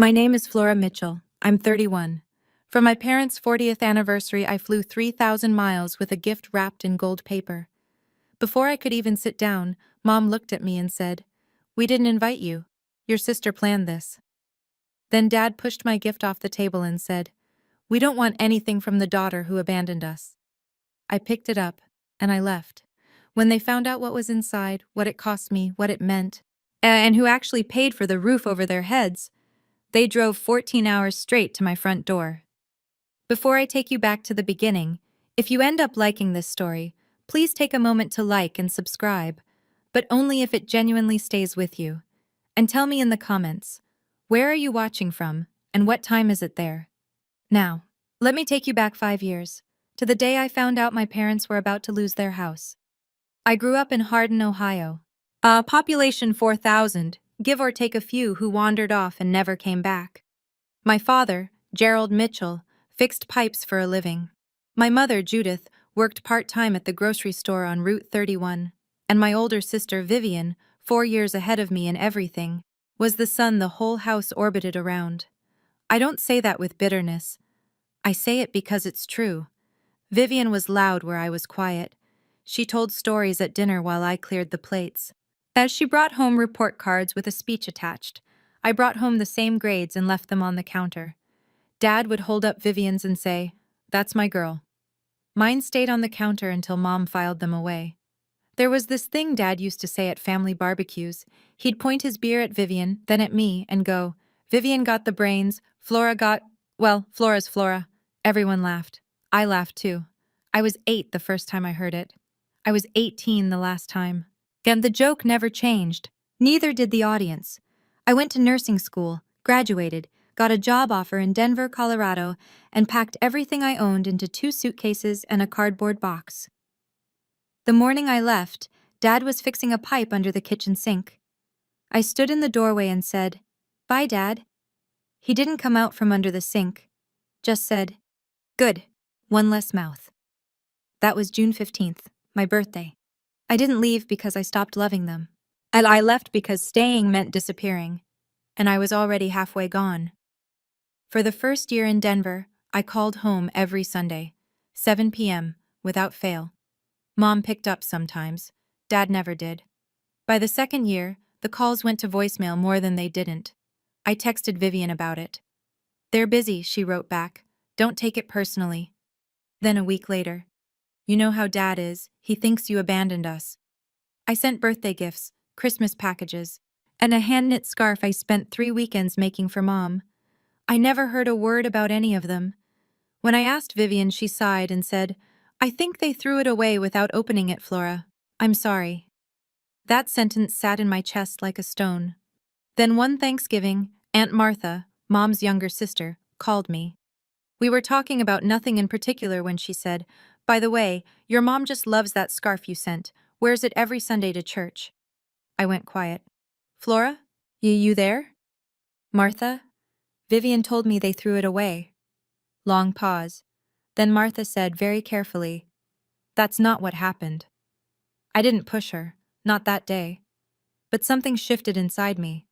My name is Flora Mitchell. I'm 31. For my parents' 40th anniversary, I flew 3,000 miles with a gift wrapped in gold paper. Before I could even sit down, Mom looked at me and said, "We didn't invite you. Your sister planned this." Then Dad pushed my gift off the table and said, "We don't want anything from the daughter who abandoned us." I picked it up, and I left. When they found out what was inside, what it cost me, what it meant, and who actually paid for the roof over their heads, they drove 14 hours straight to my front door. Before I take you back to the beginning, if you end up liking this story, please take a moment to like and subscribe, but only if it genuinely stays with you. And tell me in the comments, where are you watching from, and what time is it there? Now, let me take you back 5 years, to the day I found out my parents were about to lose their house. I grew up in Hardin, Ohio. Population 4,000, give or take a few who wandered off and never came back. My father, Gerald Mitchell, fixed pipes for a living. My mother, Judith, worked part-time at the grocery store on Route 31. And my older sister, Vivian, 4 years ahead of me in everything, was the sun the whole house orbited around. I don't say that with bitterness. I say it because it's true. Vivian was loud where I was quiet. She told stories at dinner while I cleared the plates. As she brought home report cards with a speech attached, I brought home the same grades and left them on the counter. Dad would hold up Vivian's and say, "That's my girl." Mine stayed on the counter until Mom filed them away. There was this thing Dad used to say at family barbecues. He'd point his beer at Vivian, then at me, and go, "Vivian got the brains, Flora's Flora." Everyone laughed. I laughed too. I was 8 the first time I heard it. I was 18 the last time. And the joke never changed. Neither did the audience. I went to nursing school, graduated, got a job offer in Denver, Colorado, and packed everything I owned into 2 suitcases and a cardboard box. The morning I left, Dad was fixing a pipe under the kitchen sink. I stood in the doorway and said, "Bye, Dad." He didn't come out from under the sink, just said, "Good, one less mouth." That was June 15th, my birthday. I didn't leave because I stopped loving them. And I left because staying meant disappearing. And I was already halfway gone. For the first year in Denver, I called home every Sunday, 7 p.m., without fail. Mom picked up sometimes. Dad never did. By the second year, the calls went to voicemail more than they didn't. I texted Vivian about it. "They're busy," she wrote back. "Don't take it personally." Then a week later, "You know how Dad is. He thinks you abandoned us." I sent birthday gifts, Christmas packages, and a hand-knit scarf I spent 3 weekends making for Mom. I never heard a word about any of them. When I asked Vivian, she sighed and said, "I think they threw it away without opening it, Flora. I'm sorry." That sentence sat in my chest like a stone. Then one Thanksgiving, Aunt Martha, Mom's younger sister, called me. We were talking about nothing in particular when she said, "By the way, your mom just loves that scarf you sent, wears it every Sunday to church." I went quiet. "Flora, you there?" "Martha?" "Vivian told me they threw it away." Long pause. Then Martha said very carefully, "That's not what happened." I didn't push her, not that day. But something shifted inside me.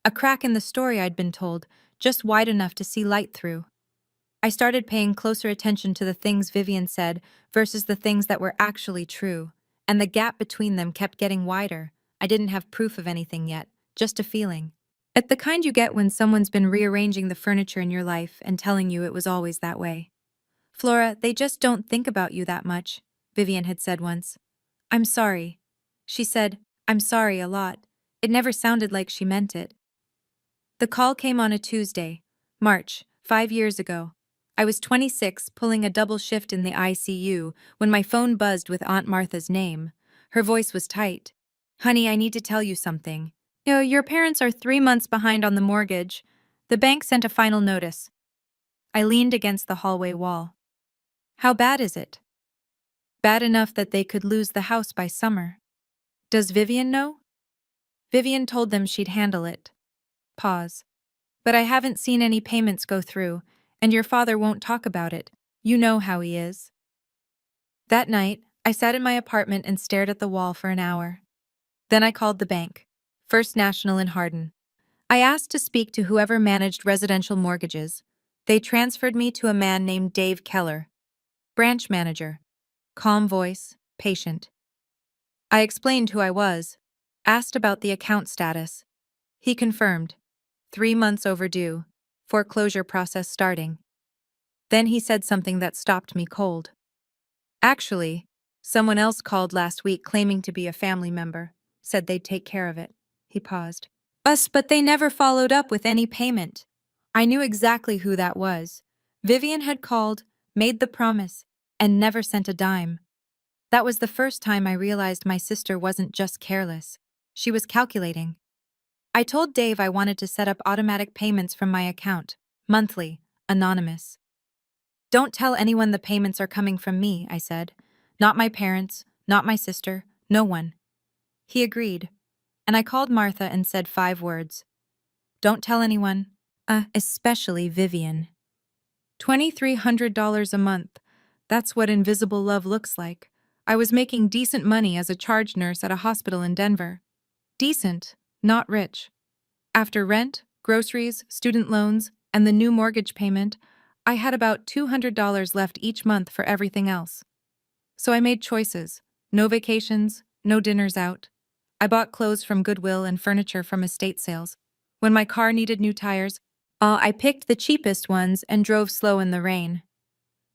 A crack in the story I'd been told, just wide enough to see light through. I started paying closer attention to the things Vivian said versus the things that were actually true, and the gap between them kept getting wider. I didn't have proof of anything yet, just a feeling. It's the kind you get when someone's been rearranging the furniture in your life and telling you it was always that way. "Flora, they just don't think about you that much," Vivian had said once. "I'm sorry." She said, "I'm sorry" a lot. It never sounded like she meant it. The call came on a Tuesday, March, 5 years ago. I was 26, pulling a double shift in the ICU, when my phone buzzed with Aunt Martha's name. Her voice was tight. "Honey, I need to tell you something. Your parents are 3 months behind on the mortgage. The bank sent a final notice." I leaned against the hallway wall. "How bad is it?" "Bad enough that they could lose the house by summer." "Does Vivian know?" "Vivian told them she'd handle it." Pause. "But I haven't seen any payments go through, and your father won't talk about it. You know how he is." That night, I sat in my apartment and stared at the wall for an hour. Then I called the bank, First National in Hardin. I asked to speak to whoever managed residential mortgages. They transferred me to a man named Dave Keller, branch manager. Calm voice, patient. I explained who I was, asked about the account status. He confirmed. 3 months overdue, foreclosure process starting. Then he said something that stopped me cold. Actually, someone else called last week claiming to be a family member, said they'd take care of it. He paused. But they never followed up with any payment. I knew exactly who that was. Vivian had called, made the promise, and never sent a dime. That was the first time I realized my sister wasn't just careless. She was calculating. I told Dave I wanted to set up automatic payments from my account, monthly, anonymous. Don't tell anyone the payments are coming from me, I said. Not my parents, not my sister, no one. He agreed, and I called Martha and said 5 words. Don't tell anyone, especially Vivian. $2,300 a month. That's what invisible love looks like. I was making decent money as a charge nurse at a hospital in Denver. Decent, not rich. After rent, groceries, student loans, and the new mortgage payment, I had about $200 left each month for everything else. So I made choices. No vacations, no dinners out. I bought clothes from Goodwill and furniture from estate sales. When my car needed new tires, I picked the cheapest ones and drove slow in the rain.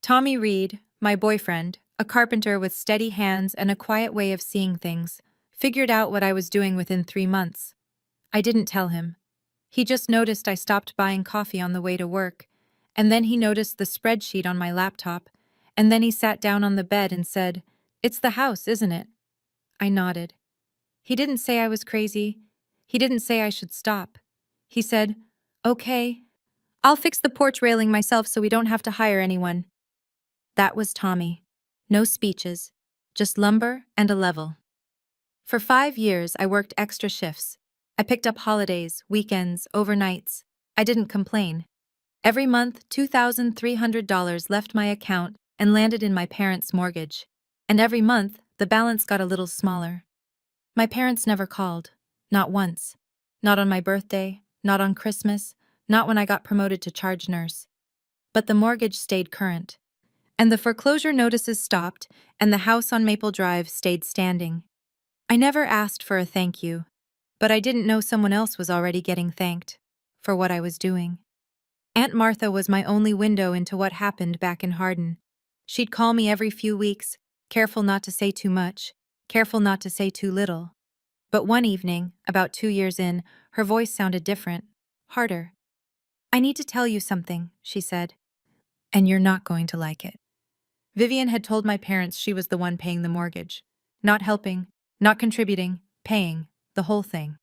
Tommy Reed, my boyfriend, a carpenter with steady hands and a quiet way of seeing things, figured out what I was doing within 3 months. I didn't tell him. He just noticed I stopped buying coffee on the way to work, and then he noticed the spreadsheet on my laptop, and then he sat down on the bed and said, "It's the house, isn't it?" I nodded. He didn't say I was crazy. He didn't say I should stop. He said, "Okay, I'll fix the porch railing myself so we don't have to hire anyone." That was Tommy. No speeches, just lumber and a level. For 5 years, I worked extra shifts. I picked up holidays, weekends, overnights. I didn't complain. Every month, $2,300 left my account and landed in my parents' mortgage. And every month, the balance got a little smaller. My parents never called. Not once. Not on my birthday, not on Christmas, not when I got promoted to charge nurse. But the mortgage stayed current. And the foreclosure notices stopped, and the house on Maple Drive stayed standing. I never asked for a thank you, but I didn't know someone else was already getting thanked for what I was doing. Aunt Martha was my only window into what happened back in Hardin. She'd call me every few weeks, careful not to say too much, careful not to say too little. But one evening, about 2 years in, her voice sounded different, harder. "I need to tell you something," she said, "and you're not going to like it." Vivian had told my parents she was the one paying the mortgage. Not helping, not contributing, paying, the whole thing.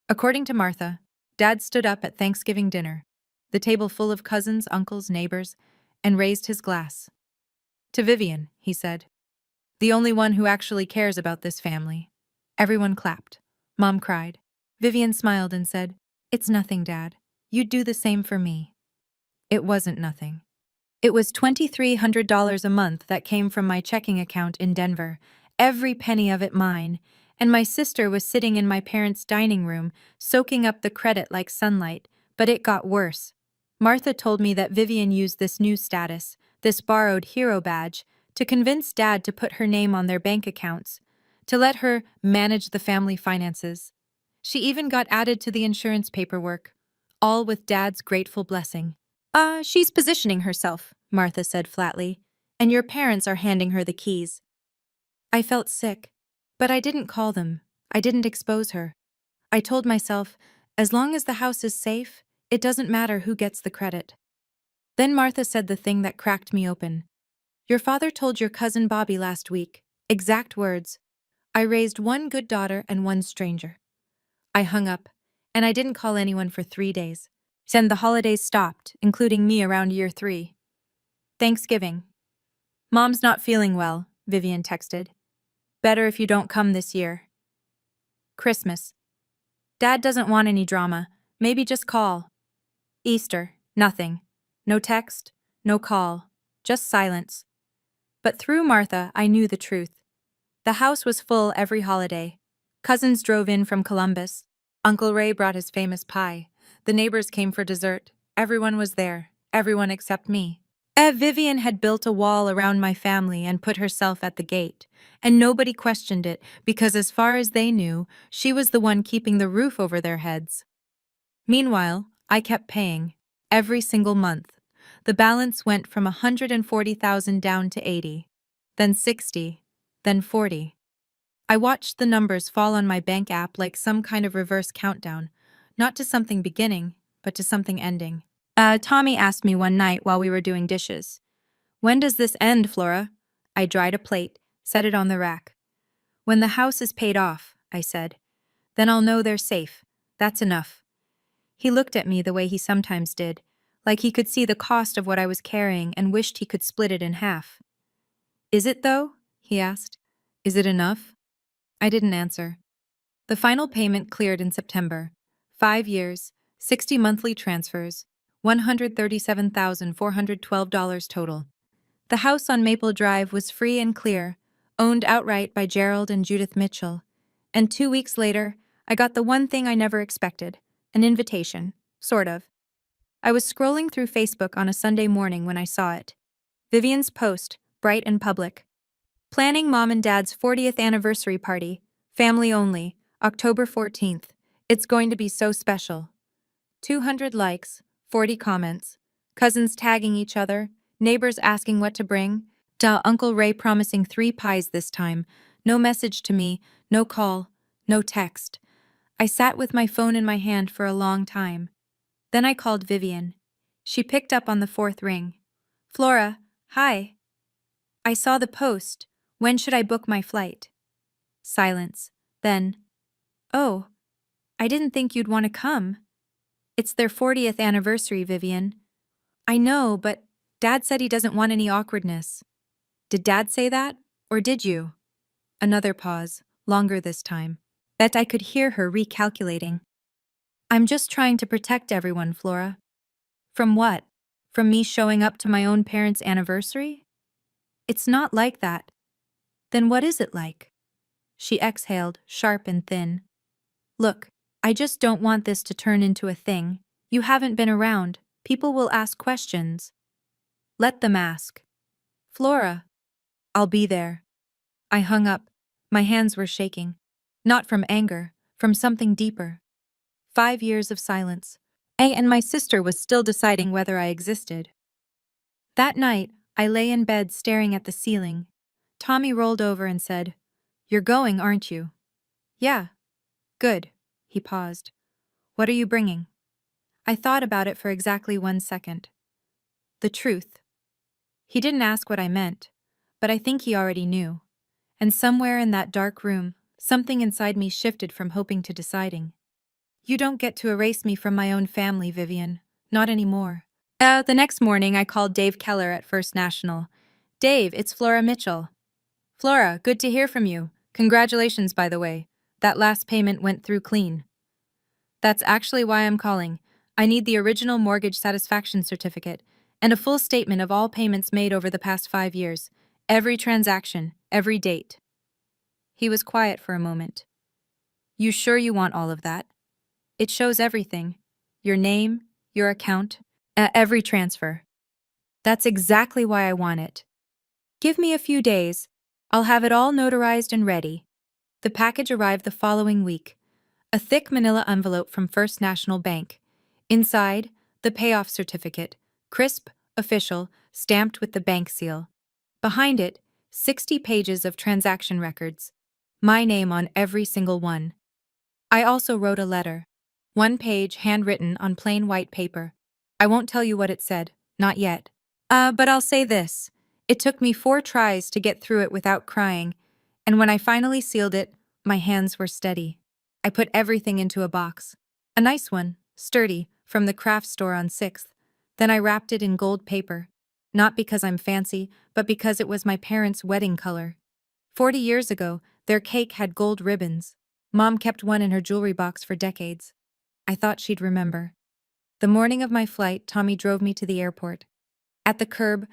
According to Martha, Dad stood up at Thanksgiving dinner, the table full of cousins, uncles, neighbors, and raised his glass. "To Vivian," he said, "the only one who actually cares about this family." Everyone clapped. Mom cried. Vivian smiled and said, "It's nothing, Dad. You'd do the same for me." It wasn't nothing. It was $2,300 a month that came from my checking account in Denver, every penny of it mine, and my sister was sitting in my parents' dining room, soaking up the credit like sunlight, but it got worse. Martha told me that Vivian used this new status, this borrowed hero badge, to convince Dad to put her name on their bank accounts, to let her manage the family finances. She even got added to the insurance paperwork, all with Dad's grateful blessing. She's positioning herself," Martha said flatly, "and your parents are handing her the keys." I felt sick, but I didn't call them. I didn't expose her. I told myself, as long as the house is safe, it doesn't matter who gets the credit. Then Martha said the thing that cracked me open. "Your father told your cousin Bobby last week, exact words, 'I raised one good daughter and one stranger.'" I hung up, and I didn't call anyone for 3 days. Then the holidays stopped, including me around year 3. Thanksgiving. "Mom's not feeling well," Vivian texted. "Better if you don't come this year." Christmas. "Dad doesn't want any drama. Maybe just call." Easter. Nothing. No text, no call, just silence. But through Martha, I knew the truth. The house was full every holiday. Cousins drove in from Columbus. Uncle Ray brought his famous pie. The neighbors came for dessert. Everyone was there. Everyone except me. Vivian had built a wall around my family and put herself at the gate. And nobody questioned it because, as far as they knew, she was the one keeping the roof over their heads. Meanwhile, I kept paying. Every single month. The balance went from 140,000 down to 80. Then 60. Then 40. I watched the numbers fall on my bank app like some kind of reverse countdown, not to something beginning, but to something ending. Tommy asked me one night while we were doing dishes, "When does this end, Flora?" I dried a plate, set it on the rack. "When the house is paid off," I said. "Then I'll know they're safe. That's enough." He looked at me the way he sometimes did, like he could see the cost of what I was carrying and wished he could split it in half. "Is it, though?" he asked. "Is it enough?" I didn't answer. The final payment cleared in September. 5 years, 60 monthly transfers, $137,412 total. The house on Maple Drive was free and clear, owned outright by Gerald and Judith Mitchell. And 2 weeks later, I got the one thing I never expected, an invitation, sort of. I was scrolling through Facebook on a Sunday morning when I saw it. Vivian's post, bright and public. "Planning Mom and Dad's 40th anniversary party. Family only. October 14th. It's going to be so special." 200 likes, 40 comments. Cousins tagging each other. Neighbors asking what to bring. Uncle Ray promising 3 pies this time. No message to me, no call, no text. I sat with my phone in my hand for a long time. Then I called Vivian. She picked up on the 4th ring. "Flora, hi. I saw the post. When should I book my flight?" Silence. Then, "Oh, I didn't think you'd want to come." "It's their 40th anniversary, Vivian." "I know, but Dad said he doesn't want any awkwardness." "Did Dad say that? Or did you?" Another pause, longer this time. Bet I could hear her recalculating. "I'm just trying to protect everyone, Flora." "From what? From me showing up to my own parents' anniversary?" "It's not like that." "Then what is it like?" She exhaled, sharp and thin. "Look, I just don't want this to turn into a thing. You haven't been around. People will ask questions." "Let them ask." "Flora." "I'll be there." I hung up. My hands were shaking. Not from anger, from something deeper. 5 years of silence. And my sister was still deciding whether I existed. That night, I lay in bed staring at the ceiling. Tommy rolled over and said, "You're going, aren't you?" "Yeah." "Good." He paused. "What are you bringing?" I thought about it for exactly 1 second. The truth. He didn't ask what I meant, but I think he already knew. And somewhere in that dark room, something inside me shifted from hoping to deciding. "You don't get to erase me from my own family, Vivian. Not anymore." The next morning, I called Dave Keller at First National. "Dave, it's Flora Mitchell." "Flora, good to hear from you. Congratulations, by the way. That last payment went through clean." "That's actually why I'm calling. I need the original mortgage satisfaction certificate and a full statement of all payments made over the past 5 years. Every transaction, every date." He was quiet for a moment. "You sure you want all of that? It shows everything. Your name, your account, every transfer." "That's exactly why I want it. Give me a few days. I'll have it all notarized and ready." The package arrived the following week. A thick manila envelope from First National Bank. Inside, the payoff certificate, crisp, official, stamped with the bank seal. Behind it, 60 pages of transaction records. My name on every single one. I also wrote a letter. 1 page handwritten on plain white paper. I won't tell you what it said, not yet. But I'll say this. It took me 4 tries to get through it without crying, and when I finally sealed it, my hands were steady. I put everything into a box. A nice one, sturdy, from the craft store on 6th. Then I wrapped it in gold paper. Not because I'm fancy, but because it was my parents' wedding color. 40 years ago, their cake had gold ribbons. Mom kept one in her jewelry box for decades. I thought she'd remember. The morning of my flight, Tommy drove me to the airport. At the curb,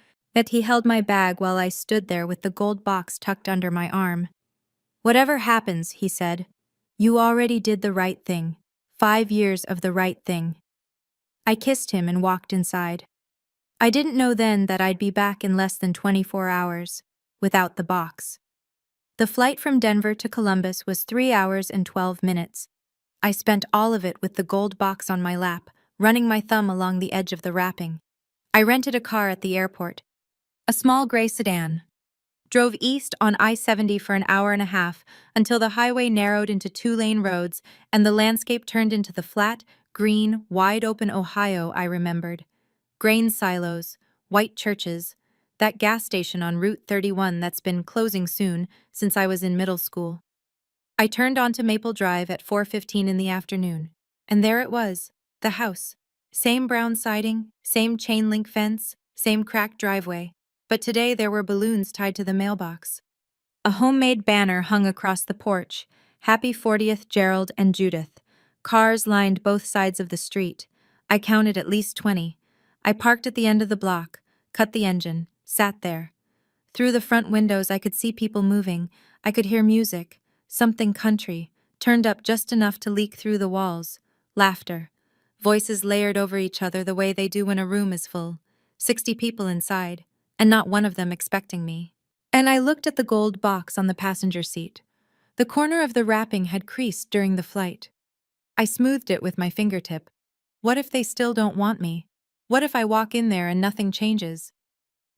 he held my bag while I stood there with the gold box tucked under my arm. "Whatever happens," he said, "you already did the right thing." 5 years of the right thing. I kissed him and walked inside. I didn't know then that I'd be back in less than 24 hours, without the box. The flight from Denver to Columbus was 3 hours and 12 minutes. I spent all of it with the gold box on my lap, running my thumb along the edge of the wrapping. I rented a car at the airport, a small gray sedan. Drove east on I-70 for an hour and a half until the highway narrowed into two-lane roads and the landscape turned into the flat, green, wide-open Ohio I remembered. Grain silos, white churches, that gas station on Route 31 that's been closing soon since I was in middle school. I turned onto Maple Drive at 4:15 in the afternoon, and there it was, the house. Same brown siding, same chain-link fence, same cracked driveway. But today there were balloons tied to the mailbox. A homemade banner hung across the porch, Happy 40th Gerald and Judith. Cars lined both sides of the street. I counted at least 20. I parked at the end of the block, cut the engine, sat there. Through the front windows I could see people moving. I could hear music, something country, turned up just enough to leak through the walls. Laughter. Voices layered over each other the way they do when a room is full. 60 people inside, and not one of them expecting me. And I looked at the gold box on the passenger seat. The corner of the wrapping had creased during the flight. I smoothed it with my fingertip. What if they still don't want me? What if I walk in there and nothing changes?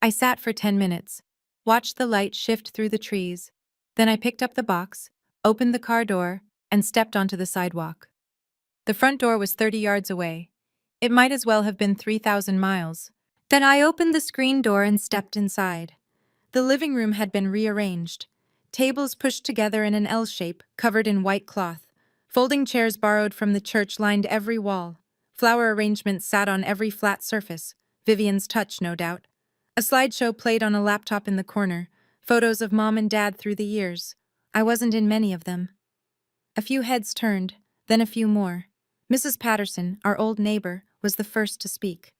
I sat for 10 minutes, watched the light shift through the trees. Then I picked up the box, opened the car door, and stepped onto the sidewalk. The front door was 30 yards away. It might as well have been 3,000 miles. Then I opened the screen door and stepped inside. The living room had been rearranged. Tables pushed together in an L shape, covered in white cloth. Folding chairs borrowed from the church lined every wall. Flower arrangements sat on every flat surface. Vivian's touch, no doubt. A slideshow played on a laptop in the corner. Photos of Mom and Dad through the years. I wasn't in many of them. A few heads turned, then a few more. Mrs. Patterson, our old neighbor, was the first to speak.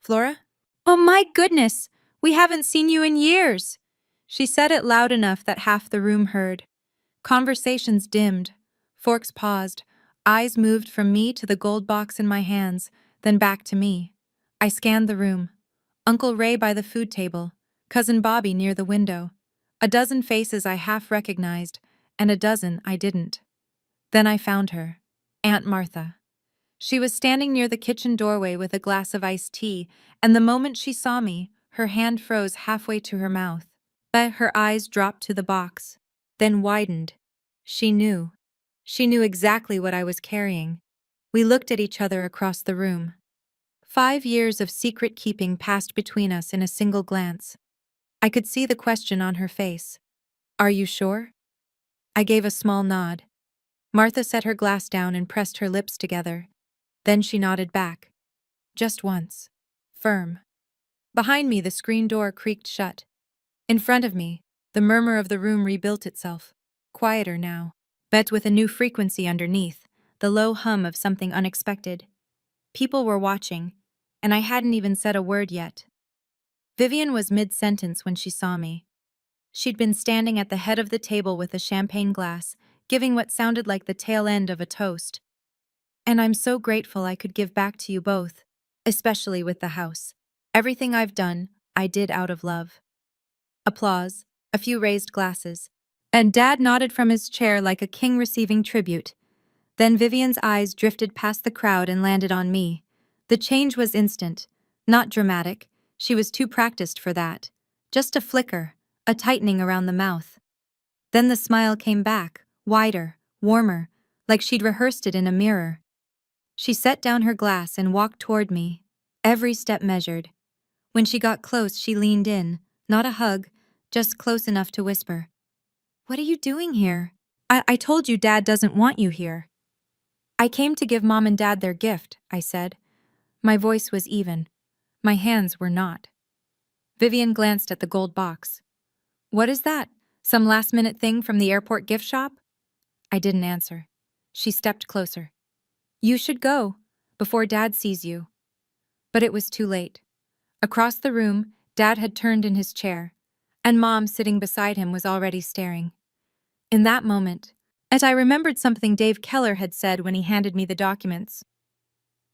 "Flora? Oh my goodness! We haven't seen you in years!" She said it loud enough that half the room heard. Conversations dimmed. Forks paused. Eyes moved from me to the gold box in my hands, then back to me. I scanned the room. Uncle Ray by the food table, Cousin Bobby near the window. A dozen faces I half recognized, and a dozen I didn't. Then I found her. Aunt Martha. She was standing near the kitchen doorway with a glass of iced tea, and the moment she saw me, her hand froze halfway to her mouth. But her eyes dropped to the box, then widened. She knew. She knew exactly what I was carrying. We looked at each other across the room. 5 years of secret keeping passed between us in a single glance. I could see the question on her face. "Are you sure?" I gave a small nod. Martha set her glass down and pressed her lips together. Then she nodded back. Just once. Firm. Behind me, the screen door creaked shut. In front of me, the murmur of the room rebuilt itself. Quieter now, but with a new frequency underneath, the low hum of something unexpected. People were watching, and I hadn't even said a word yet. Vivian was mid-sentence when she saw me. She'd been standing at the head of the table with a champagne glass, giving what sounded like the tail end of a toast. "And I'm so grateful I could give back to you both, especially with the house. Everything I've done, I did out of love." Applause, a few raised glasses, and Dad nodded from his chair like a king receiving tribute. Then Vivian's eyes drifted past the crowd and landed on me. The change was instant, not dramatic. She was too practiced for that. Just a flicker, a tightening around the mouth. Then the smile came back, wider, warmer, like she'd rehearsed it in a mirror. She set down her glass and walked toward me, every step measured. When she got close, she leaned in, not a hug, just close enough to whisper, "What are you doing here?" I told you Dad doesn't want you here." "I came to give Mom and Dad their gift," I said. My voice was even. My hands were not. Vivian glanced at the gold box. "What is that? Some last-minute thing from the airport gift shop?" I didn't answer. She stepped closer. "You should go, before Dad sees you." But it was too late. Across the room, Dad had turned in his chair, and Mom, sitting beside him, was already staring. In that moment, And I remembered something Dave Keller had said when he handed me the documents.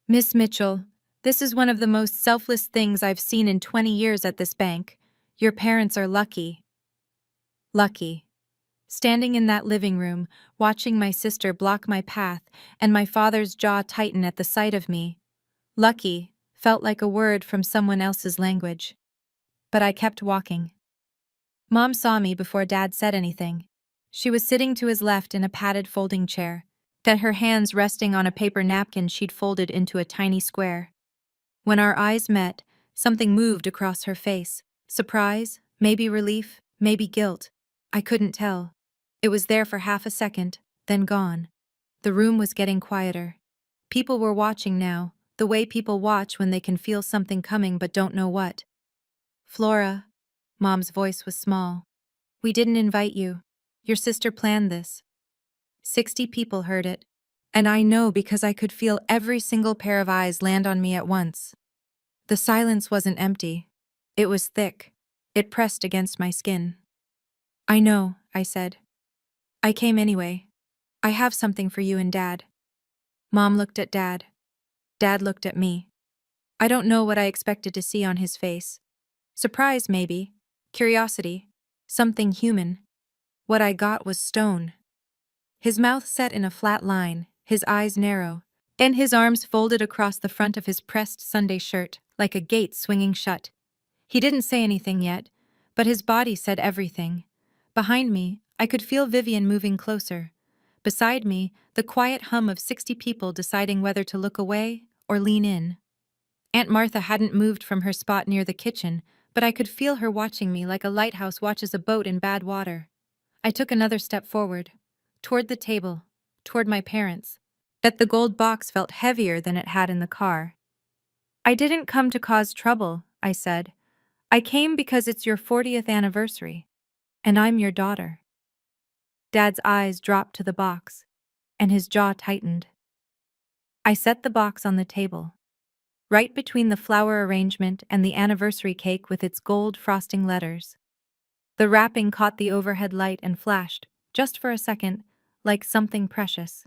Miss Mitchell, this is one of the most selfless things I've seen in 20 years at this bank. Your parents are lucky. Lucky. Standing in that living room, watching my sister block my path and my father's jaw tighten at the sight of me. Lucky felt like a word from someone else's language. But I kept walking. Mom saw me before Dad said anything. She was sitting to his left in a padded folding chair, her hands resting on a paper napkin she'd folded into a tiny square. When our eyes met, something moved across her face. Surprise, maybe relief, maybe guilt. I couldn't tell. It was there for half a second, then gone. The room was getting quieter. People were watching now, the way people watch when they can feel something coming but don't know what. Flora. Mom's voice was small. We didn't invite you. Your sister planned this. 60 people heard it. And I know because I could feel every single pair of eyes land on me at once. The silence wasn't empty. It was thick. It pressed against my skin. I know, I said. I came anyway. I have something for you and Dad. Mom looked at Dad. Dad looked at me. I don't know what I expected to see on his face. Surprise, maybe. Curiosity. Something human. What I got was stone. His mouth set in a flat line, his eyes narrow, and his arms folded across the front of his pressed Sunday shirt, like a gate swinging shut. He didn't say anything yet, but his body said everything. Behind me, I could feel Vivian moving closer. Beside me, the quiet hum of 60 people deciding whether to look away or lean in. Aunt Martha hadn't moved from her spot near the kitchen, but I could feel her watching me like a lighthouse watches a boat in bad water. I took another step forward, toward the table, toward my parents. But the gold box felt heavier than it had in the car. I didn't come to cause trouble, I said. I came because it's your 40th anniversary, and I'm your daughter. Dad's eyes dropped to the box, and his jaw tightened. I set the box on the table, right between the flower arrangement and the anniversary cake with its gold frosting letters. The wrapping caught the overhead light and flashed, just for a second, like something precious.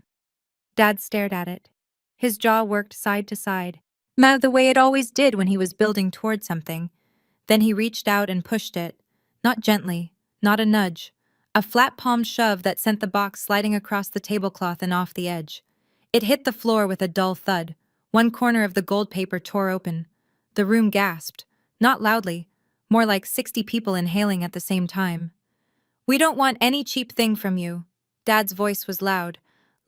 Dad stared at it. His jaw worked side to side, the way it always did when he was building toward something. Then he reached out and pushed it, not gently, not a nudge, a flat-palmed shove that sent the box sliding across the tablecloth and off the edge. It hit the floor with a dull thud. One corner of the gold paper tore open. The room gasped, not loudly, more like 60 people inhaling at the same time. We don't want any cheap thing from you. Dad's voice was loud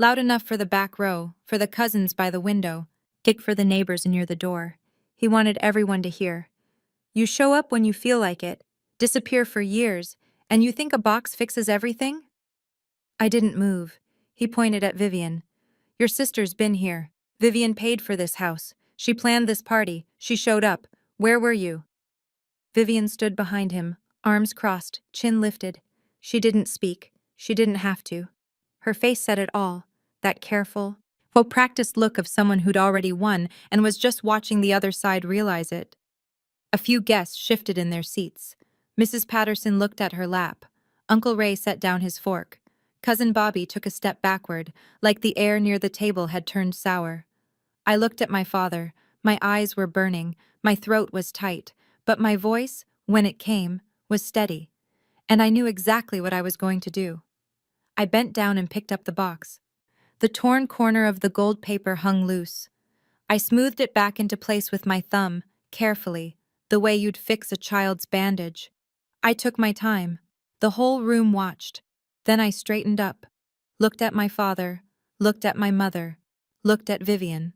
enough for the back row, for the cousins by the window, kick for the neighbors near the door. He wanted everyone to hear. You show up when you feel like it, disappear for years, and you think a box fixes everything? I didn't move. He pointed at Vivian. Your sister's been here. Vivian paid for this house. She planned this party. She showed up. Where were you? Vivian stood behind him, arms crossed, chin lifted. She didn't speak. She didn't have to. Her face said it all, that careful, well-practiced look of someone who'd already won and was just watching the other side realize it. A few guests shifted in their seats. Mrs. Patterson looked at her lap. Uncle Ray set down his fork. Cousin Bobby took a step backward, like the air near the table had turned sour. I looked at my father. My eyes were burning, my throat was tight, but my voice, when it came, was steady. And I knew exactly what I was going to do. I bent down and picked up the box. The torn corner of the gold paper hung loose. I smoothed it back into place with my thumb, carefully, the way you'd fix a child's bandage. I took my time. The whole room watched. Then I straightened up, looked at my father, looked at my mother, looked at Vivian.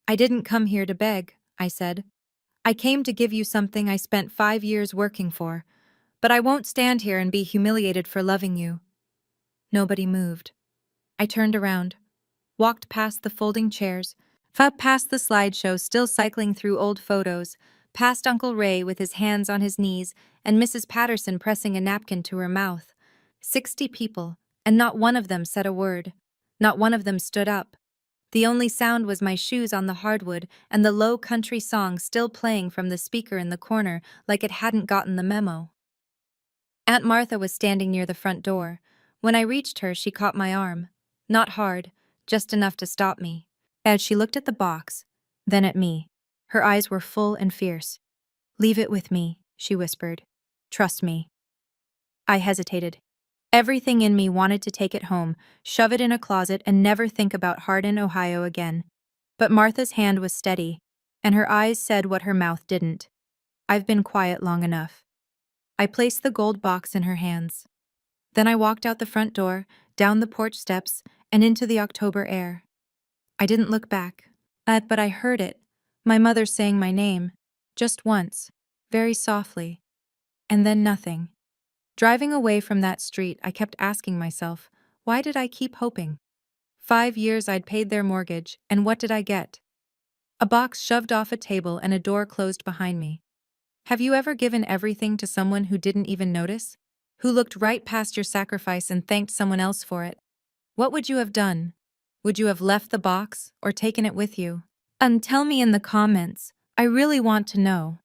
I didn't come here to beg, I said. I came to give you something I spent 5 years working for, but I won't stand here and be humiliated for loving you. Nobody moved. I turned around, walked past the folding chairs, past the slideshow still cycling through old photos, past Uncle Ray with his hands on his knees and Mrs. Patterson pressing a napkin to her mouth. 60 people, and not one of them said a word. Not one of them stood up. The only sound was my shoes on the hardwood and the low country song still playing from the speaker in the corner like it hadn't gotten the memo. Aunt Martha was standing near the front door, When I reached her, she caught my arm. Not hard, just enough to stop me. As she looked at the box, then at me. Her eyes were full and fierce. "Leave it with me," she whispered. "Trust me." I hesitated. Everything in me wanted to take it home, shove it in a closet, and never think about Hardin, Ohio again. But Martha's hand was steady, and her eyes said what her mouth didn't. "I've been quiet long enough." I placed the gold box in her hands. Then I walked out the front door, down the porch steps, and into the October air. I didn't look back. But I heard it. My mother saying my name. Just once. Very softly. And then nothing. Driving away from that street, I kept asking myself, why did I keep hoping? 5 years I'd paid their mortgage, and what did I get? A box shoved off a table and a door closed behind me. Have you ever given everything to someone who didn't even notice? Who looked right past your sacrifice and thanked someone else for it? What would you have done? Would you have left the box or taken it with you? Tell me in the comments. I really want to know.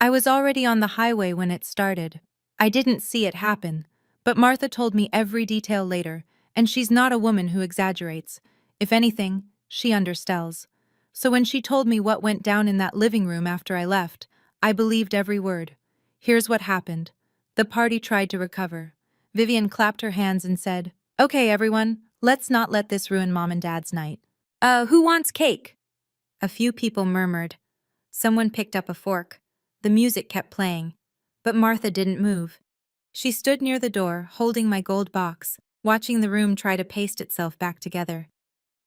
I was already on the highway when it started. I didn't see it happen, but Martha told me every detail later, and she's not a woman who exaggerates. If anything, she undersells. So when she told me what went down in that living room after I left, I believed every word. Here's what happened. The party tried to recover. Vivian clapped her hands and said, "Okay, everyone, let's not let this ruin Mom and Dad's night." Who wants cake?" A few people murmured. Someone picked up a fork. The music kept playing. But Martha didn't move. She stood near the door, holding my gold box, watching the room try to paste itself back together.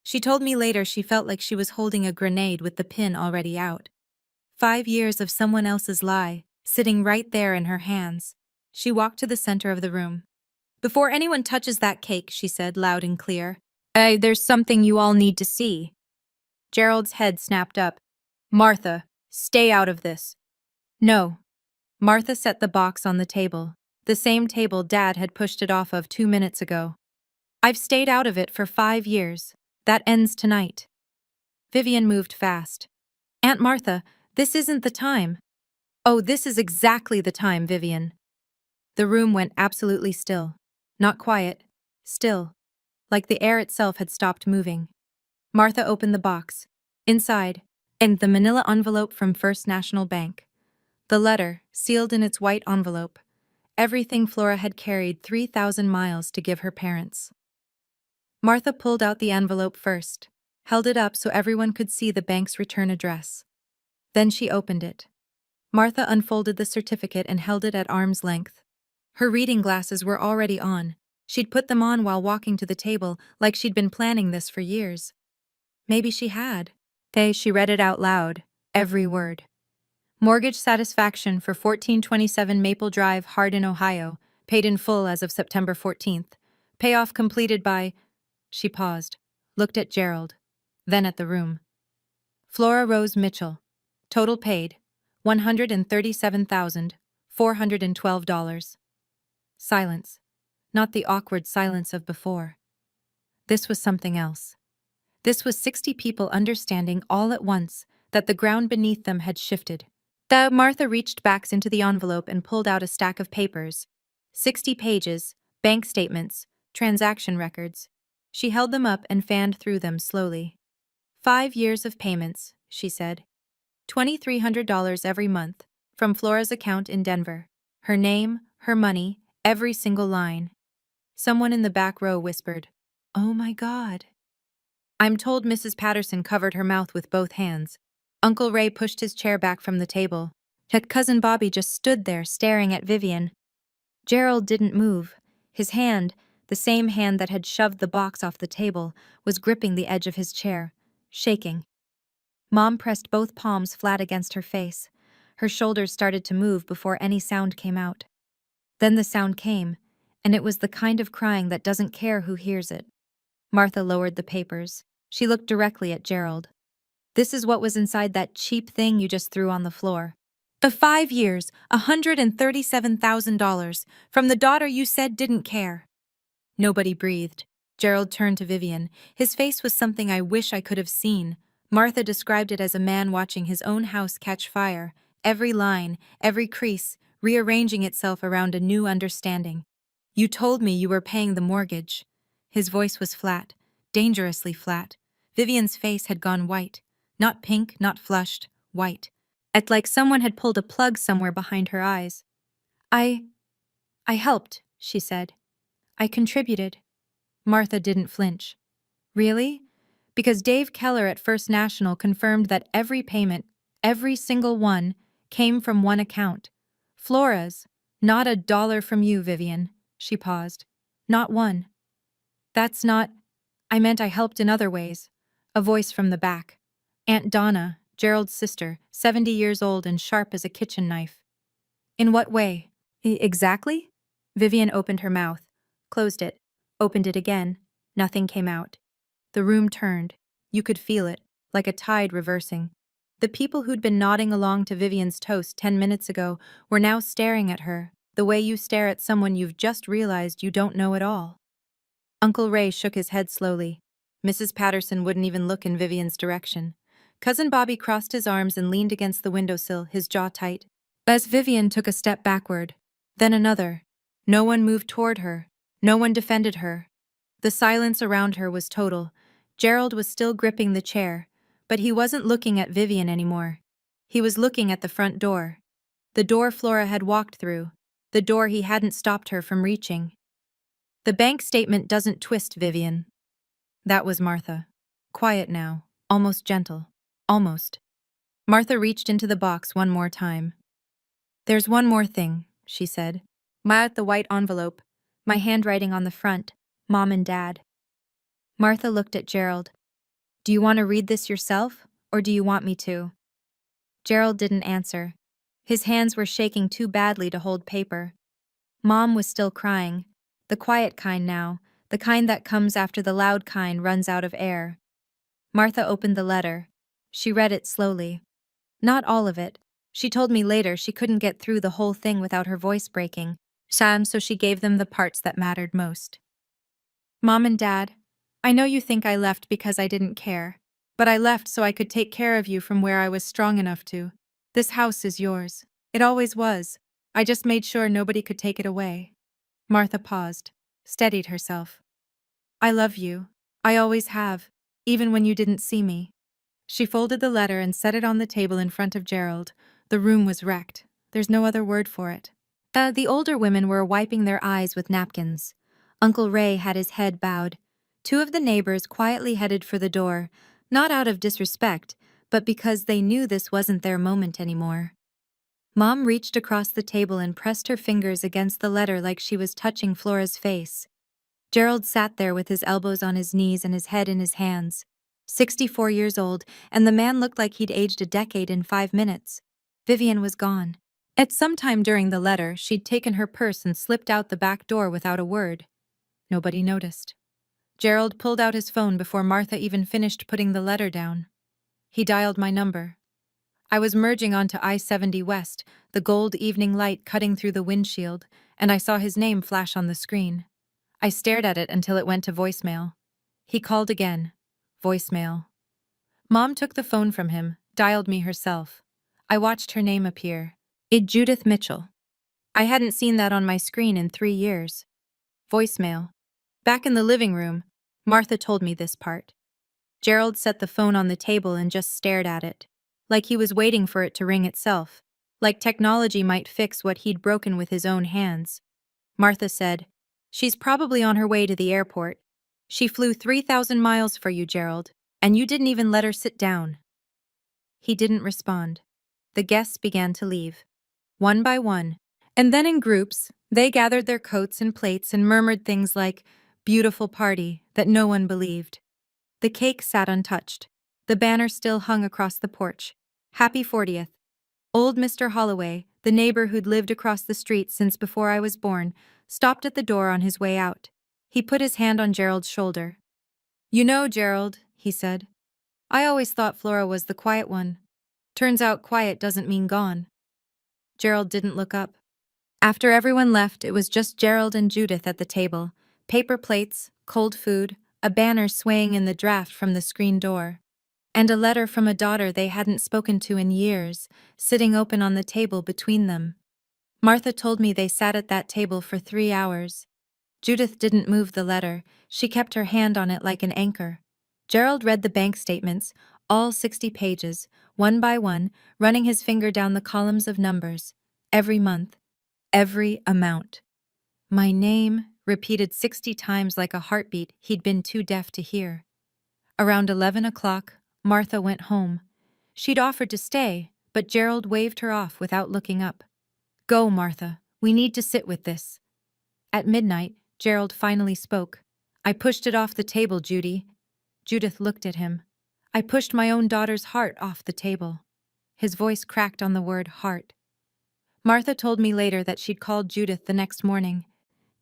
She told me later she felt like she was holding a grenade with the pin already out. 5 years of someone else's lie, sitting right there in her hands. She walked to the center of the room. "Before anyone touches that cake," she said loud and clear, "there's something you all need to see." Gerald's head snapped up. "Martha, stay out of this." "No." Martha set the box on the table, the same table Dad had pushed it off of 2 minutes ago. "I've stayed out of it for 5 years. That ends tonight." Vivian moved fast. "Aunt Martha, this isn't the time." "Oh, this is exactly the time, Vivian." The room went absolutely still. Not quiet. Still. Like the air itself had stopped moving. Martha opened the box. Inside, in the manila envelope from First National Bank. The letter, sealed in its white envelope. Everything Flora had carried 3,000 miles to give her parents. Martha pulled out the envelope first, held it up so everyone could see the bank's return address. Then she opened it. Martha unfolded the certificate and held it at arm's length. Her reading glasses were already on. She'd put them on while walking to the table, like she'd been planning this for years. Maybe she had. She read it out loud, every word. Mortgage satisfaction for 1427 Maple Drive, Hardin, Ohio, paid in full as of September 14th. Payoff completed by... She paused, looked at Gerald, then at the room. Flora Rose Mitchell. Total paid, $137,412. Silence. Not the awkward silence of before. This was something else. This was 60 people understanding all at once that the ground beneath them had shifted. Martha reached back into the envelope and pulled out a stack of papers. 60 pages, bank statements, transaction records. She held them up and fanned through them slowly. 5 years of payments, she said. $2,300 every month, from Flora's account in Denver. Her name, her money, every single line. Someone in the back row whispered, "Oh my God." I'm told Mrs. Patterson covered her mouth with both hands. Uncle Ray pushed his chair back from the table. Yet Cousin Bobby just stood there staring at Vivian. Gerald didn't move. His hand, the same hand that had shoved the box off the table, was gripping the edge of his chair, shaking. Mom pressed both palms flat against her face. Her shoulders started to move before any sound came out. Then the sound came, and it was the kind of crying that doesn't care who hears it. Martha lowered the papers. She looked directly at Gerald. "This is what was inside that cheap thing you just threw on the floor. The 5 years, $137,000, from the daughter you said didn't care." Nobody breathed. Gerald turned to Vivian. His face was something I wish I could have seen. Martha described it as a man watching his own house catch fire, every line, every crease, rearranging itself around a new understanding. You told me you were paying the mortgage. His voice was flat, dangerously flat. Vivian's face had gone white. Not pink, not flushed, white. It's like someone had pulled a plug somewhere behind her eyes. I helped, she said. I contributed. Martha didn't flinch. Really? Because Dave Keller at First National confirmed that every payment, every single one, came from one account. Flora's. Not a dollar from you, Vivian. She paused. Not one. That's not. I meant I helped in other ways. A voice from the back. Aunt Donna, Gerald's sister, 70 years old and sharp as a kitchen knife. In what way? Exactly? Vivian opened her mouth, closed it, opened it again. Nothing came out. The room turned. You could feel it, like a tide reversing. The people who'd been nodding along to Vivian's toast 10 minutes ago were now staring at her, the way you stare at someone you've just realized you don't know at all. Uncle Ray shook his head slowly. Mrs. Patterson wouldn't even look in Vivian's direction. Cousin Bobby crossed his arms and leaned against the windowsill, his jaw tight. As Vivian took a step backward, then another. No one moved toward her. No one defended her. The silence around her was total. Gerald was still gripping the chair, but he wasn't looking at Vivian anymore. He was looking at the front door. The door Flora had walked through. The door he hadn't stopped her from reaching. The bank statement doesn't twist, Vivian. That was Martha. Quiet now, almost gentle. Almost. Martha reached into the box one more time. There's one more thing, she said. At the white envelope, my handwriting on the front, Mom and Dad. Martha looked at Gerald. Do you want to read this yourself, or do you want me to? Gerald didn't answer. His hands were shaking too badly to hold paper. Mom was still crying. The quiet kind now, the kind that comes after the loud kind runs out of air. Martha opened the letter. She read it slowly. Not all of it. She told me later she couldn't get through the whole thing without her voice breaking. So she gave them the parts that mattered most. Mom and Dad, I know you think I left because I didn't care, but I left so I could take care of you from where I was strong enough to. This house is yours. It always was. I just made sure nobody could take it away. Martha paused, steadied herself. I love you. I always have, even when you didn't see me. She folded the letter and set it on the table in front of Gerald. The room was wrecked. There's no other word for it. The older women were wiping their eyes with napkins. Uncle Ray had his head bowed. Two of the neighbors quietly headed for the door, not out of disrespect, but because they knew this wasn't their moment anymore. Mom reached across the table and pressed her fingers against the letter like she was touching Flora's face. Gerald sat there with his elbows on his knees and his head in his hands. 64 years old, and the man looked like he'd aged a decade in 5 minutes. Vivian was gone. At some time during the letter, she'd taken her purse and slipped out the back door without a word. Nobody noticed. Gerald pulled out his phone before Martha even finished putting the letter down. He dialed my number. I was merging onto I-70 West, the gold evening light cutting through the windshield, and I saw his name flash on the screen. I stared at it until it went to voicemail. He called again. Voicemail. Mom took the phone from him, dialed me herself. I watched her name appear. Judith Mitchell. I hadn't seen that on my screen in 3 years. Voicemail. Back in the living room, Martha told me this part. Gerald set the phone on the table and just stared at it, like he was waiting for it to ring itself, like technology might fix what he'd broken with his own hands. Martha said, She's probably on her way to the airport. She flew 3,000 miles for you, Gerald, and you didn't even let her sit down. He didn't respond. The guests began to leave. One by one, and then in groups, they gathered their coats and plates and murmured things like, beautiful party, that no one believed. The cake sat untouched. The banner still hung across the porch. Happy 40th. Old Mr. Holloway, the neighbor who'd lived across the street since before I was born, stopped at the door on his way out. He put his hand on Gerald's shoulder. You know, Gerald, he said, I always thought Flora was the quiet one. Turns out quiet doesn't mean gone. Gerald didn't look up. After everyone left, it was just Gerald and Judith at the table. Paper plates, cold food, a banner swaying in the draft from the screen door, and a letter from a daughter they hadn't spoken to in years, sitting open on the table between them. Martha told me they sat at that table for 3 hours. Judith didn't move the letter. She kept her hand on it like an anchor. Gerald read the bank statements, all 60 pages, one by one, running his finger down the columns of numbers. Every month. Every amount. My name, repeated 60 times like a heartbeat he'd been too deaf to hear. Around 11 o'clock, Martha went home. She'd offered to stay, but Gerald waved her off without looking up. Go, Martha. We need to sit with this. At midnight, Gerald finally spoke. I pushed it off the table, Judy. Judith looked at him. I pushed my own daughter's heart off the table. His voice cracked on the word heart. Martha told me later that she'd called Judith the next morning.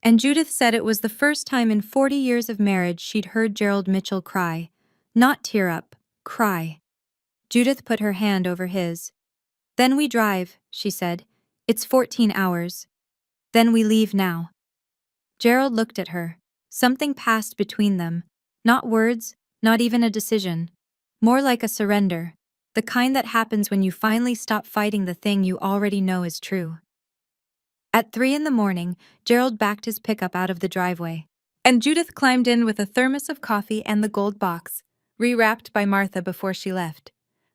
And Judith said it was the first time in 40 years of marriage she'd heard Gerald Mitchell cry. Not tear up, cry. Judith put her hand over his. Then we drive, she said. It's 14 hours. Then we leave now. Gerald looked at her. Something passed between them. Not words, not even a decision. More like a surrender. The kind that happens when you finally stop fighting the thing you already know is true. At 3 a.m, Gerald backed his pickup out of the driveway. And Judith climbed in with a thermos of coffee and the gold box, rewrapped by Martha before she left.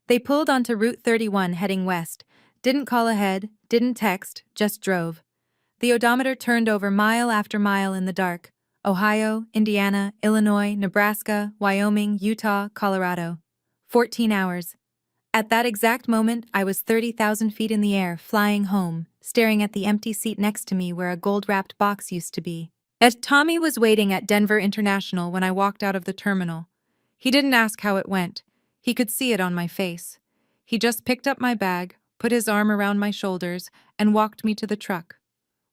They pulled onto Route 31 heading west. Didn't call ahead, didn't text, just drove. The odometer turned over mile after mile in the dark. Ohio, Indiana, Illinois, Nebraska, Wyoming, Utah, Colorado. 14 hours. At that exact moment, I was 30,000 feet in the air, flying home, staring at the empty seat next to me where a gold-wrapped box used to be. Tommy was waiting at Denver International when I walked out of the terminal. He didn't ask how it went. He could see it on my face. He just picked up my bag, put his arm around my shoulders, and walked me to the truck.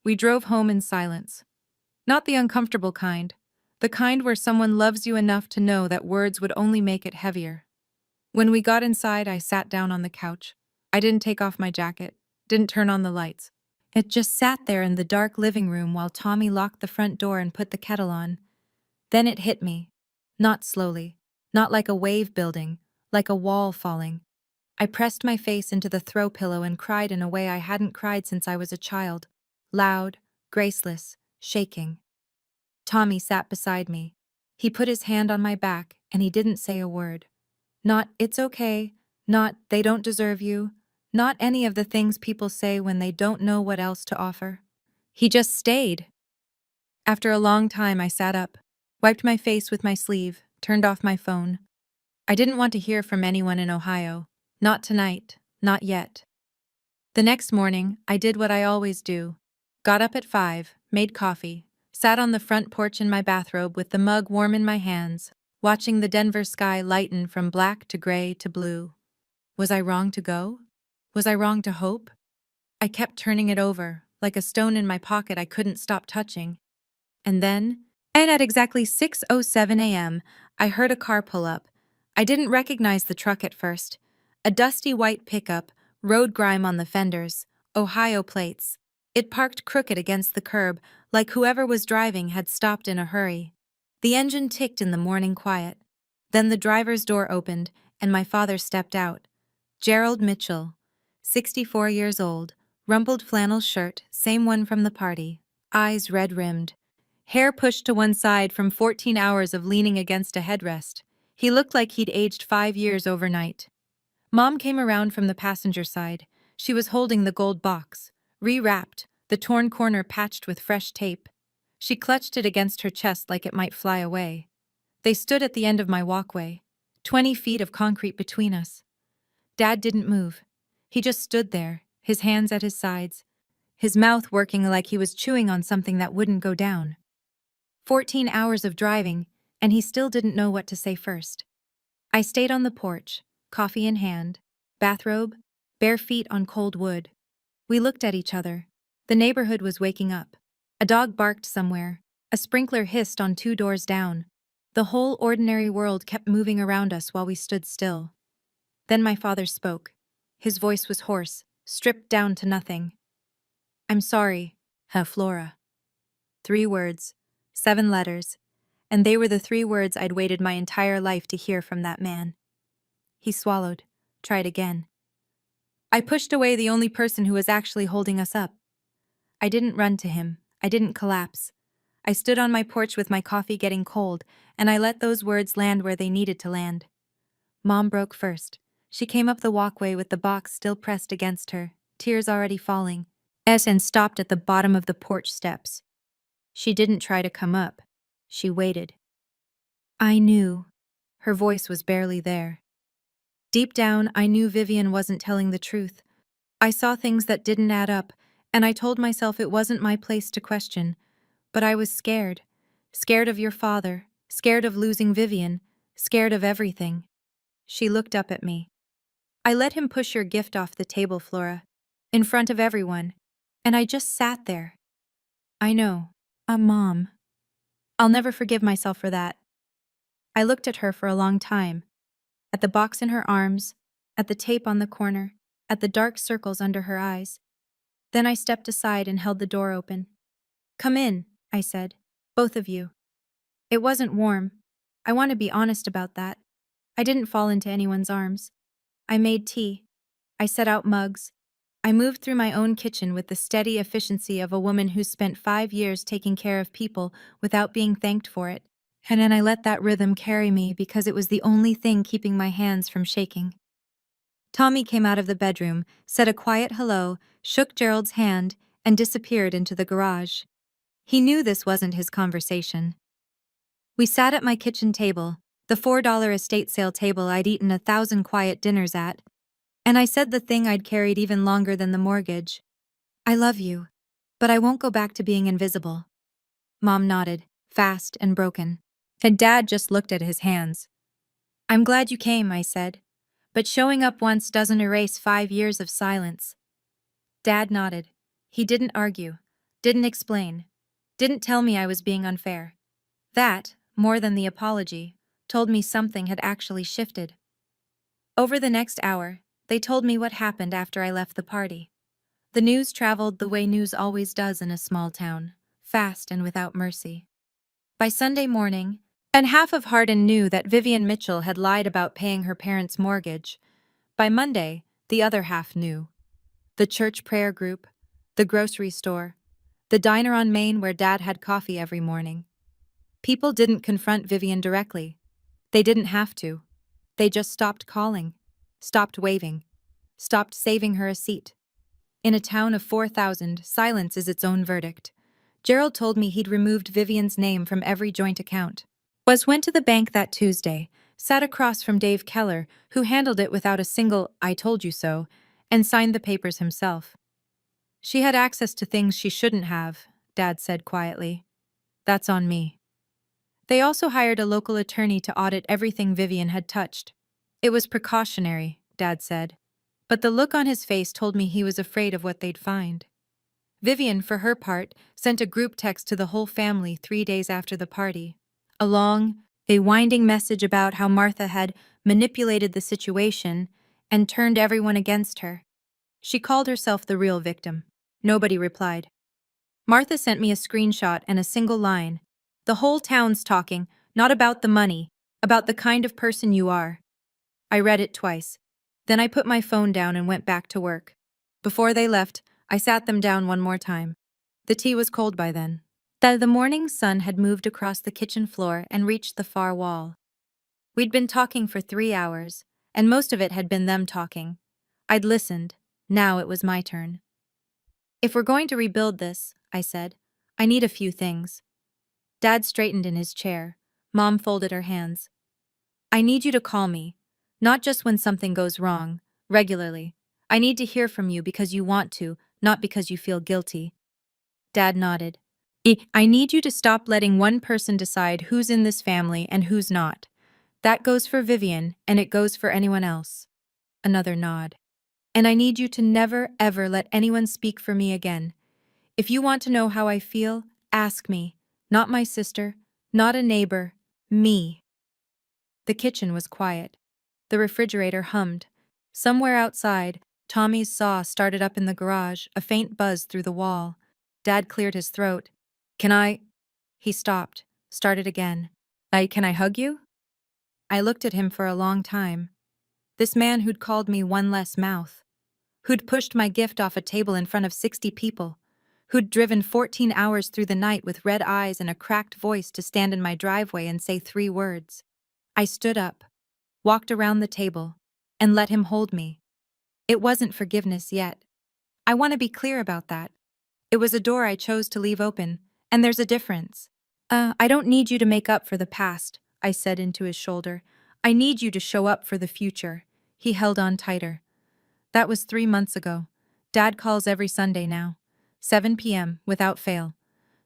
We drove home in silence. Not the uncomfortable kind. The kind where someone loves you enough to know that words would only make it heavier. When we got inside, I sat down on the couch. I didn't take off my jacket, didn't turn on the lights. It just sat there in the dark living room while Tommy locked the front door and put the kettle on. Then it hit me. Not slowly, not like a wave building, like a wall falling. I pressed my face into the throw pillow and cried in a way I hadn't cried since I was a child. Loud, graceless, shaking. Tommy sat beside me. He put his hand on my back and he didn't say a word. Not, it's okay, not, they don't deserve you, not any of the things people say when they don't know what else to offer. He just stayed. After a long time, I sat up, wiped my face with my sleeve, turned off my phone. I didn't want to hear from anyone in Ohio. Not tonight, not yet. The next morning, I did what I always do. Got up at 5, made coffee, sat on the front porch in my bathrobe with the mug warm in my hands, watching the Denver sky lighten from black to gray to blue. Was I wrong to go? Was I wrong to hope? I kept turning it over, like a stone in my pocket I couldn't stop touching. And at exactly 6:07 a.m., I heard a car pull up. I didn't recognize the truck at first. A dusty white pickup, road grime on the fenders, Ohio plates. It parked crooked against the curb, like whoever was driving had stopped in a hurry. The engine ticked in the morning quiet. Then the driver's door opened, and my father stepped out. Gerald Mitchell, 64 years old, rumpled flannel shirt, same one from the party, eyes red-rimmed. Hair pushed to one side from 14 hours of leaning against a headrest. He looked like he'd aged 5 years overnight. Mom came around from the passenger side. She was holding the gold box, rewrapped, the torn corner patched with fresh tape. She clutched it against her chest like it might fly away. They stood at the end of my walkway, 20 feet of concrete between us. Dad didn't move. He just stood there, his hands at his sides, his mouth working like he was chewing on something that wouldn't go down. 14 hours of driving, and he still didn't know what to say first. I stayed on the porch, coffee in hand, bathrobe, bare feet on cold wood. We looked at each other. The neighborhood was waking up. A dog barked somewhere. A sprinkler hissed on 2 doors down. The whole ordinary world kept moving around us while we stood still. Then my father spoke. His voice was hoarse, stripped down to nothing. I'm sorry, Flora. 3 words, 7 letters, and they were the 3 words I'd waited my entire life to hear from that man. He swallowed, tried again. I pushed away the only person who was actually holding us up. I didn't run to him. I didn't collapse. I stood on my porch with my coffee getting cold, and I let those words land where they needed to land. Mom broke first. She came up the walkway with the box still pressed against her, tears already falling, and stopped at the bottom of the porch steps. She didn't try to come up. She waited. I knew. Her voice was barely there. Deep down, I knew Vivian wasn't telling the truth. I saw things that didn't add up, and I told myself it wasn't my place to question. But I was scared. Scared of your father, scared of losing Vivian, scared of everything. She looked up at me. I let him push your gift off the table, Flora, in front of everyone, and I just sat there. I know. Mom. I'll never forgive myself for that. I looked at her for a long time, at the box in her arms, at the tape on the corner, at the dark circles under her eyes. Then I stepped aside and held the door open. Come in, I said. Both of you. It wasn't warm. I want to be honest about that. I didn't fall into anyone's arms. I made tea. I set out mugs. I moved through my own kitchen with the steady efficiency of a woman who's spent 5 years taking care of people without being thanked for it. And then I let that rhythm carry me because it was the only thing keeping my hands from shaking. Tommy came out of the bedroom, said a quiet hello, shook Gerald's hand, and disappeared into the garage. He knew this wasn't his conversation. We sat at my kitchen table, the $4 estate sale table I'd eaten 1,000 quiet dinners at, and I said the thing I'd carried even longer than the mortgage. I love you, but I won't go back to being invisible. Mom nodded, fast and broken. And Dad just looked at his hands. I'm glad you came, I said, but showing up once doesn't erase 5 years of silence. Dad nodded. He didn't argue, didn't explain, didn't tell me I was being unfair. That, more than the apology, told me something had actually shifted. Over the next hour, they told me what happened after I left the party. The news traveled the way news always does in a small town, fast and without mercy. By Sunday morning, and half of Hardin knew that Vivian Mitchell had lied about paying her parents' mortgage. By Monday, the other half knew. The church prayer group, the grocery store, the diner on Main where Dad had coffee every morning. People didn't confront Vivian directly. They didn't have to. They just stopped calling, stopped waving, stopped saving her a seat. In a town of 4,000, silence is its own verdict. Gerald told me he'd removed Vivian's name from every joint account. Went to the bank that Tuesday, sat across from Dave Keller, who handled it without a single "I told you so," and signed the papers himself. She had access to things she shouldn't have, Dad said quietly. That's on me. They also hired a local attorney to audit everything Vivian had touched. It was precautionary, Dad said, but the look on his face told me he was afraid of what they'd find. Vivian, for her part, sent a group text to the whole family 3 days after the party. A long, winding message about how Martha had manipulated the situation and turned everyone against her. She called herself the real victim. Nobody replied. Martha sent me a screenshot and a single line. The whole town's talking, not about the money, about the kind of person you are. I read it twice. Then I put my phone down and went back to work. Before they left, I sat them down one more time. The tea was cold by then. The morning sun had moved across the kitchen floor and reached the far wall. We'd been talking for 3 hours, and most of it had been them talking. I'd listened. Now it was my turn. If we're going to rebuild this, I said, I need a few things. Dad straightened in his chair. Mom folded her hands. I need you to call me, not just when something goes wrong, regularly. I need to hear from you because you want to, not because you feel guilty. Dad nodded. I need you to stop letting one person decide who's in this family and who's not. That goes for Vivian, and it goes for anyone else. Another nod. And I need you to never, ever let anyone speak for me again. If you want to know how I feel, ask me. Not my sister, not a neighbor, me. The kitchen was quiet. The refrigerator hummed. Somewhere outside, Tommy's saw started up in the garage, a faint buzz through the wall. Dad cleared his throat. Can I? He stopped, started again. Can I hug you? I looked at him for a long time. This man who'd called me one less mouth, who'd pushed my gift off a table in front of 60 people, who'd driven 14 hours through the night with red eyes and a cracked voice to stand in my driveway and say 3 words. I stood up, walked around the table, and let him hold me. It wasn't forgiveness yet. I want to be clear about that. It was a door I chose to leave open, and there's a difference. I don't need you to make up for the past, I said into his shoulder. I need you to show up for the future. He held on tighter. That was 3 months ago. Dad calls every Sunday now. 7 p.m., without fail.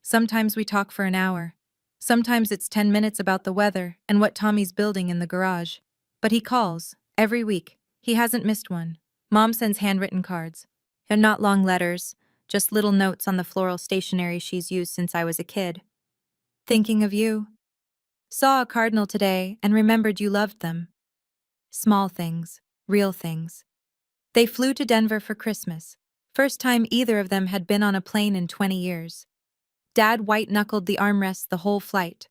Sometimes we talk for an hour. Sometimes it's 10 minutes about the weather and what Tommy's building in the garage. But he calls, every week. He hasn't missed one. Mom sends handwritten cards. And not long letters, just little notes on the floral stationery she's used since I was a kid. Thinking of you. Saw a cardinal today and remembered you loved them. Small things, real things. They flew to Denver for Christmas. First time either of them had been on a plane in 20 years. Dad white-knuckled the armrests the whole flight.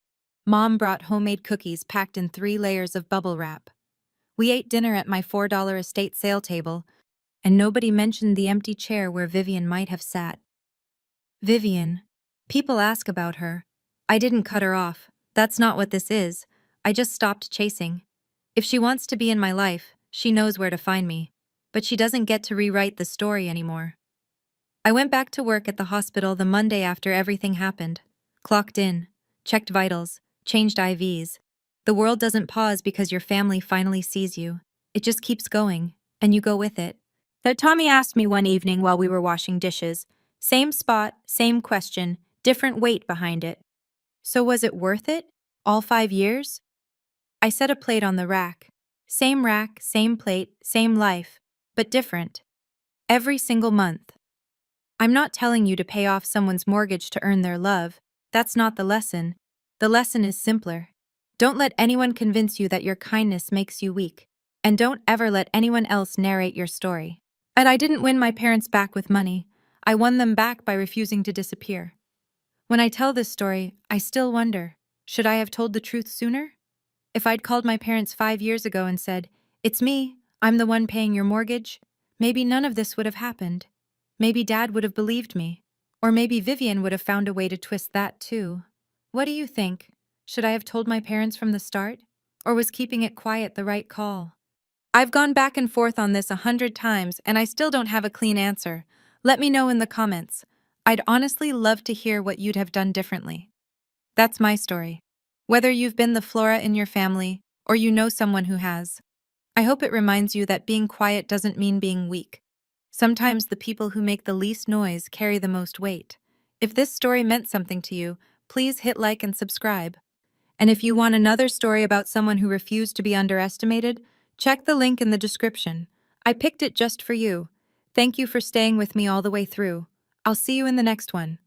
Mom brought homemade cookies packed in 3 layers of bubble wrap. We ate dinner at my $4 estate sale table, and nobody mentioned the empty chair where Vivian might have sat. Vivian. People ask about her. I didn't cut her off. That's not what this is. I just stopped chasing. If she wants to be in my life, she knows where to find me. But she doesn't get to rewrite the story anymore. I went back to work at the hospital the Monday after everything happened. Clocked in, checked vitals, changed IVs. The world doesn't pause because your family finally sees you. It just keeps going, and you go with it. That Tommy asked me one evening while we were washing dishes. Same spot, same question, different weight behind it. So was it worth it? All 5 years? I set a plate on the rack. Same rack, same plate, same life, but different. Every single month. I'm not telling you to pay off someone's mortgage to earn their love. That's not the lesson. The lesson is simpler. Don't let anyone convince you that your kindness makes you weak. And don't ever let anyone else narrate your story. And I didn't win my parents back with money. I won them back by refusing to disappear. When I tell this story, I still wonder, should I have told the truth sooner? If I'd called my parents 5 years ago and said, "It's me, I'm the one paying your mortgage," maybe none of this would have happened. Maybe Dad would have believed me. Or maybe Vivian would have found a way to twist that too. What do you think? Should I have told my parents from the start? Or was keeping it quiet the right call? I've gone back and forth on this 100 times and I still don't have a clean answer. Let me know in the comments. I'd honestly love to hear what you'd have done differently. That's my story. Whether you've been the Flora in your family, or you know someone who has, I hope it reminds you that being quiet doesn't mean being weak. Sometimes the people who make the least noise carry the most weight. If this story meant something to you, please hit like and subscribe. And if you want another story about someone who refused to be underestimated, check the link in the description. I picked it just for you. Thank you for staying with me all the way through. I'll see you in the next one.